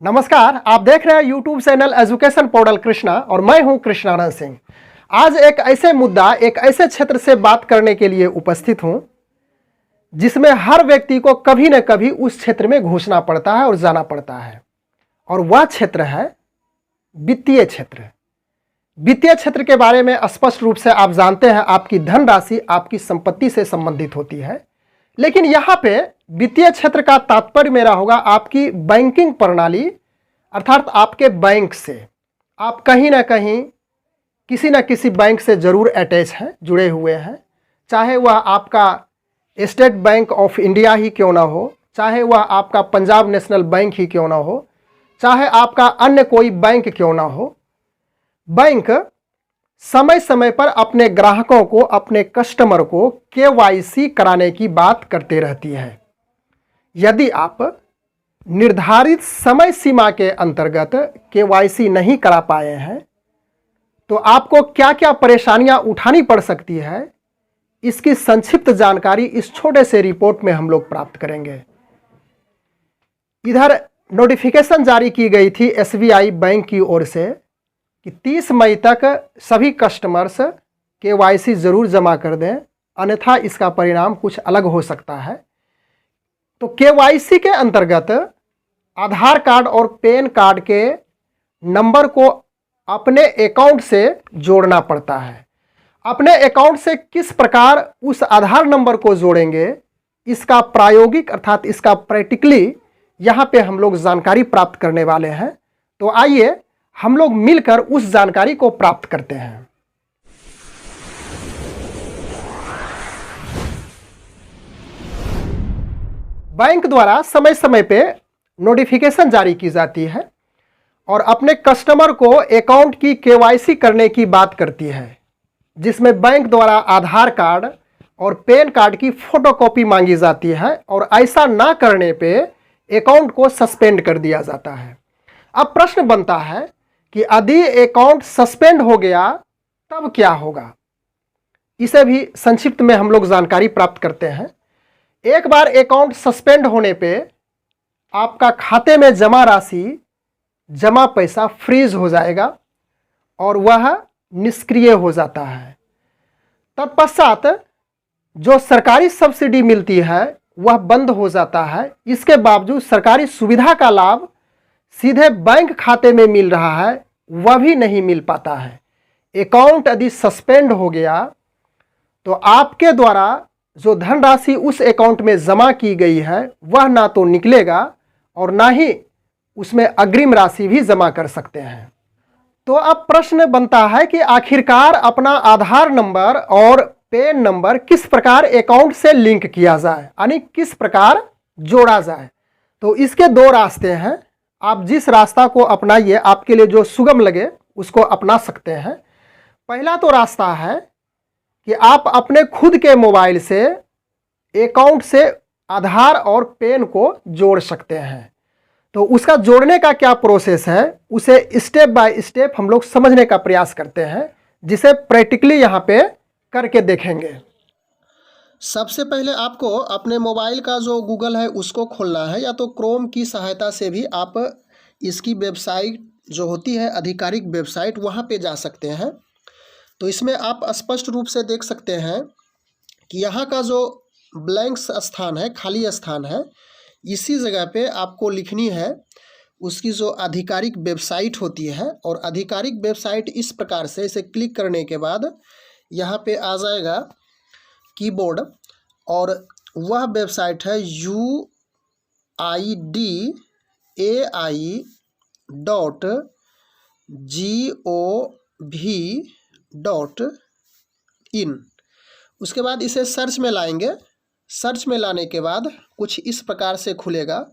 नमस्कार, आप देख रहे हैं YouTube channel education portal Krishna और मैं हूं कृष्णानंद सिंह। आज एक ऐसे मुद्दा, एक ऐसे क्षेत्र से बात करने के लिए उपस्थित हूं जिसमें हर व्यक्ति को कभी न कभी उस क्षेत्र में घुसना पड़ता है और जाना पड़ता है, और वह क्षेत्र है वित्तीय क्षेत्र। वित्तीय क्षेत्र के बारे में स्पष्ट रूप से आप जानते हैं, आपकी धनराशि आपकी संपत्ति से संबंधित होती है। लेकिन यहाँ पे वित्तीय क्षेत्र का तात्पर्य मेरा होगा आपकी बैंकिंग प्रणाली, अर्थात आपके बैंक से। आप कहीं ना कहीं किसी न किसी बैंक से जरूर अटैच हैं, जुड़े हुए हैं। चाहे वह आपका स्टेट बैंक ऑफ इंडिया ही क्यों ना हो, चाहे वह आपका पंजाब नेशनल बैंक ही क्यों ना हो, चाहे आपका अन्य कोई बैंक क्यों ना हो। बैंक समय समय पर अपने ग्राहकों को, अपने कस्टमर को केवाईसी कराने की बात करते रहती है। यदि आप निर्धारित समय सीमा के अंतर्गत केवाईसी नहीं करा पाए हैं तो आपको क्या क्या परेशानियां उठानी पड़ सकती है, इसकी संक्षिप्त जानकारी इस छोटे से रिपोर्ट में हम लोग प्राप्त करेंगे। इधर नोटिफिकेशन जारी की गई थी एसबीआई बैंक की ओर से कि 30 मई तक सभी कस्टमर्स केवाईसी जरूर जमा कर दें, अन्यथा इसका परिणाम कुछ अलग हो सकता है। तो केवाईसी के अंतर्गत आधार कार्ड और पैन कार्ड के नंबर को अपने अकाउंट से जोड़ना पड़ता है। अपने अकाउंट से किस प्रकार उस आधार नंबर को जोड़ेंगे, इसका प्रायोगिक अर्थात इसका प्रैक्टिकली यहाँ पे हम लोग जानकारी प्राप्त करने वाले हैं। तो आइए हम लोग मिलकर उस जानकारी को प्राप्त करते हैं। बैंक द्वारा समय समय पे नोटिफिकेशन जारी की जाती है और अपने कस्टमर को अकाउंट की केवाईसी करने की बात करती है, जिसमें बैंक द्वारा आधार कार्ड और पैन कार्ड की फोटोकॉपी मांगी जाती है और ऐसा ना करने पे अकाउंट को सस्पेंड कर दिया जाता है। अब प्रश्न बनता है कि यदि अकाउंट सस्पेंड हो गया तब क्या होगा, इसे भी संक्षिप्त में हम लोग जानकारी प्राप्त करते हैं। एक बार अकाउंट सस्पेंड होने पे आपका खाते में जमा राशि, जमा पैसा फ्रीज हो जाएगा और वह निष्क्रिय हो जाता है। तत्पश्चात जो सरकारी सब्सिडी मिलती है वह बंद हो जाता है। इसके बावजूद सरकारी सुविधा का लाभ सीधे बैंक खाते में मिल रहा है, वह भी नहीं मिल पाता है। अकाउंट यदि सस्पेंड हो गया तो आपके द्वारा जो धनराशि उस अकाउंट में जमा की गई है वह ना तो निकलेगा और ना ही उसमें अग्रिम राशि भी जमा कर सकते हैं। तो अब प्रश्न बनता है कि आखिरकार अपना आधार नंबर और पैन नंबर किस प्रकार अकाउंट से लिंक किया जाए, यानी किस प्रकार जोड़ा जाए। तो इसके दो रास्ते हैं, आप जिस रास्ता को अपनाइए, आपके लिए जो सुगम लगे उसको अपना सकते हैं। पहला तो रास्ता है कि आप अपने खुद के मोबाइल से अकाउंट से आधार और पैन को जोड़ सकते हैं। तो उसका जोड़ने का क्या प्रोसेस है, उसे स्टेप बाय स्टेप हम लोग समझने का प्रयास करते हैं, जिसे प्रैक्टिकली यहाँ पे करके देखेंगे। सबसे पहले आपको अपने मोबाइल का जो गूगल है उसको खोलना है, या तो क्रोम की सहायता से भी आप इसकी वेबसाइट जो होती है, आधिकारिक वेबसाइट, वहाँ पे जा सकते हैं। तो इसमें आप स्पष्ट रूप से देख सकते हैं कि यहाँ का जो ब्लैंक स्थान है, खाली स्थान है, इसी जगह पे आपको लिखनी है उसकी जो आधिकारिक वेबसाइट होती है। और आधिकारिक वेबसाइट इस प्रकार से, इसे क्लिक करने के बाद यहाँ पे आ जाएगा कीबोर्ड, और वह वेबसाइट है uidai.gov.in। उसके बाद इसे सर्च में लाएंगे। सर्च में लाने के बाद कुछ इस प्रकार से खुलेगा।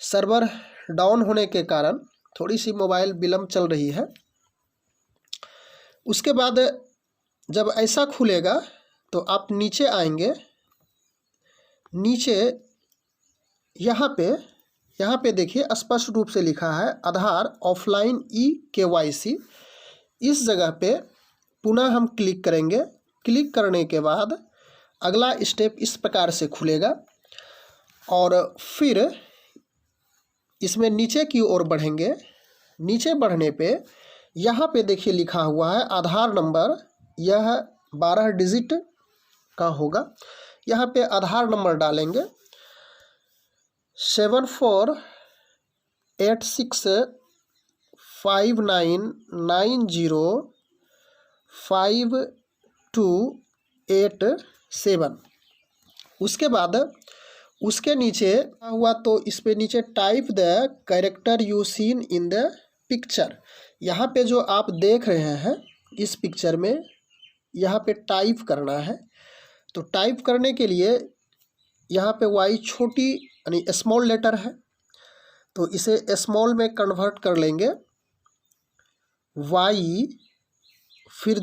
सर्वर डाउन होने के कारण थोड़ी सी मोबाइल विलंब चल रही है। उसके बाद जब ऐसा खुलेगा तो आप नीचे आएंगे। नीचे यहाँ पे देखिए स्पष्ट रूप से लिखा है आधार ऑफलाइन ई-केवाईसी। इस जगह पे पुनः हम क्लिक करेंगे। क्लिक करने के बाद अगला स्टेप इस प्रकार से खुलेगा और फिर इसमें नीचे की ओर बढ़ेंगे। नीचे बढ़ने पे यहाँ पे देखिए लिखा हुआ है आधार नंबर, यह 12 डिजिट का होगा। यहाँ पे आधार नंबर डालेंगे 7486590528 उसके बाद उसके नीचे हुआ तो इस पे नीचे type the character you seen in the picture. यहाँ पे जो आप देख रहे हैं इस पिक्चर में, यहाँ पे टाइप करना है। तो टाइप करने के लिए यहाँ पे वाई छोटी यानी स्मॉल लेटर है, तो इसे स्मॉल में कन्वर्ट कर लेंगे। वाई फिर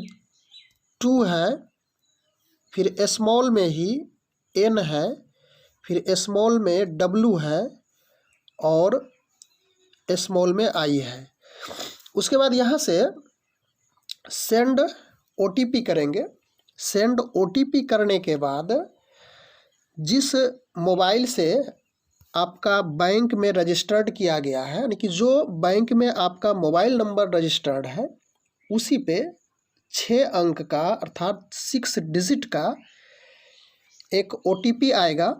2 है, फिर स्मॉल में ही एन है, फिर स्मॉल में डब्लू है और स्मॉल में आई है। उसके बाद यहाँ से सेंड ओटीपी करेंगे। सेंड ओटीपी करने के बाद जिस मोबाइल से आपका बैंक में रजिस्टर्ड किया गया है, यानी कि जो बैंक में आपका मोबाइल नंबर रजिस्टर्ड है, उसी पे 6 अंक का अर्थात 6 डिजिट का एक ओटीपी आएगा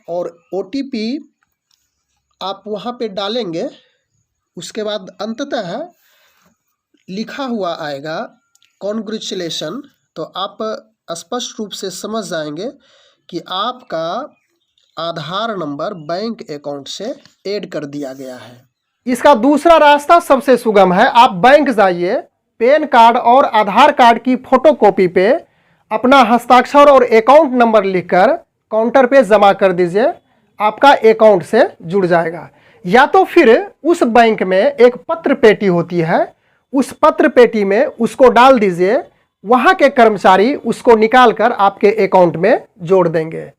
और ओटीपी आप वहाँ पे डालेंगे। उसके बाद अंततः लिखा हुआ आएगा कॉन्ग्रेचुलेशन। तो आप स्पष्ट रूप से समझ जाएंगे कि आपका आधार नंबर बैंक अकाउंट से ऐड कर दिया गया है। इसका दूसरा रास्ता सबसे सुगम है। आप बैंक जाइए, पैन कार्ड और आधार कार्ड की फोटोकॉपी पे अपना हस्ताक्षर और अकाउंट नंबर लिखकर काउंटर पे जमा कर दीजिए, आपका अकाउंट से जुड़ जाएगा। या तो फिर उस बैंक में एक पत्र पेटी होती है, उस पत्र पेटी में उसको डाल दीजिए, वहाँ के कर्मचारी उसको निकाल कर आपके अकाउंट में जोड़ देंगे।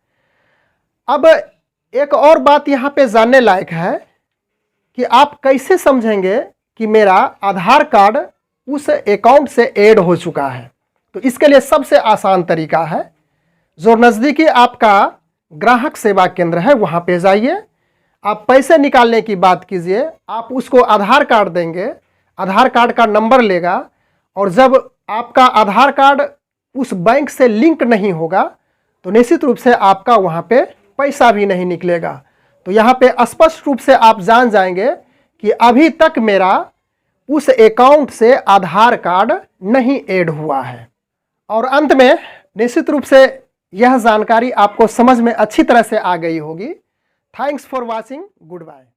अब एक और बात यहाँ पे जानने लायक है कि आप कैसे समझेंगे कि मेरा आधार कार्ड उस अकाउंट से ऐड हो चुका है। तो इसके लिए सबसे आसान तरीका है, जो नज़दीकी आपका ग्राहक सेवा केंद्र है वहाँ पे जाइए, आप पैसे निकालने की बात कीजिए, आप उसको आधार कार्ड देंगे, आधार कार्ड का नंबर लेगा और जब आपका आधार कार्ड उस बैंक से लिंक नहीं होगा तो निश्चित रूप से आपका वहाँ पे पैसा भी नहीं निकलेगा। तो यहाँ पे स्पष्ट रूप से आप जान जाएंगे कि अभी तक मेरा उस अकाउंट से आधार कार्ड नहीं ऐड हुआ है। और अंत में निश्चित रूप से यह जानकारी आपको समझ में अच्छी तरह से आ गई होगी। Thanks for watching, good bye.